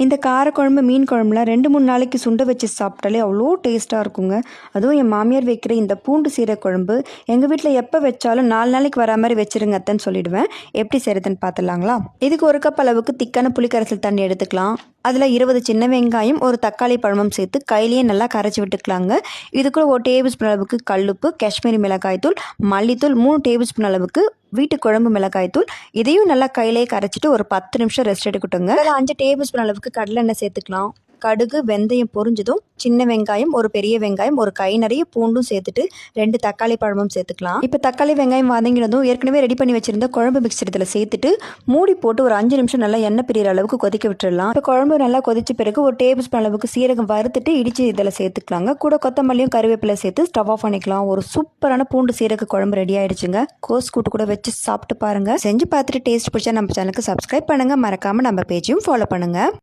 இந்த காரக்குழம்பு, மீன் குழம்புலாம் 2, 3 நாளைக்கு சுண்ட வச்சு சாப்பிட்டாலே அவ்வளோ டேஸ்ட்டாக இருக்குங்க. அதுவும் என் மாமியார் வைக்கிற இந்த பூண்டு சீரக குழம்பு எங்கள் வீட்டில் எப்போ வச்சாலும் 4 நாளைக்கு வரா மாதிரி வச்சிருங்க அத்தைன்னு சொல்லிடுவேன். எப்படி செய்கிறதுன்னு பார்த்துலாங்களா? இதுக்கு 1 கப் அளவுக்கு திக்கான புளிக்கரைசல் தண்ணி எடுத்துக்கலாம். அதில் 20 சின்ன வெங்காயம், ஒரு தக்காளி பழமும் சேர்த்து கையிலேயே நல்லா கரைச்சி விட்டுக்கலாங்க. இதுக்குள்ள 1 டேபிள் ஸ்பூன் அளவுக்கு கல்லுப்பு, காஷ்மீரி மிளகாய்த்தூள், மல்லித்தூள், 3 டேபிள் ஸ்பூன் அளவுக்கு வீட்டு குழம்பு மிளகாய்த்தூள், இதையும் நல்லா கையிலேயே கரைச்சிட்டு ஒரு 10 நிமிஷம் ரெஸ்ட் எடுக்கட்டுங்க. அதில் 5 டேபிள் ஸ்பூன் அளவுக்கு கடலை எண்ணெய் சேர்த்துக்கலாம். கடுகு, வெந்தயம் பொரிஞ்சதும் சின்ன வெங்காயம், ஒரு பெரிய வெங்காயம், ஒரு கை நிறைய பூண்டும் சேர்த்துட்டு 2 தக்காளி பழமும் சேர்த்துக்கலாம். இப்போ தக்காளி வெங்காயம் வதங்கினதும் ஏற்கனவே ரெடி பண்ணி வச்சிருந்த குழம்பு மிக்சர் இதில் சேர்த்துட்டு மூடி போட்டு ஒரு 5 நிமிஷம் நல்லா எண்ணெய் பிரியிற அளவுக்கு கொதிக்க விட்டுடலாம். இப்போ குழம்பு நல்லா கொதிச்ச பிறகு 1 டேபிள் ஸ்பூன் அளவுக்கு சீரகம் வறுத்துட்டு இடிச்சு இதில் சேர்த்துக்கலாங்க. கூட கொத்தமல்லியும் கருவேப்பிலை சேர்த்து ஸ்டவ் ஆஃப் பண்ணிக்கலாம். ஒரு சூப்பரான பூண்டு சீரக குழம்பு ரெடி ஆயிடுச்சுங்க. கோஸ் கூட்டு கூட வச்சு சாப்பிட்டு பாருங்க. செஞ்சு பார்த்துட்டு டேஸ்ட் பிடிச்சா நம்ம சேனலுக்கு சப்ஸ்கிரைப் பண்ணுங்க. மறக்காம நம்ம பேஜையும் ஃபாலோ பண்ணுங்க.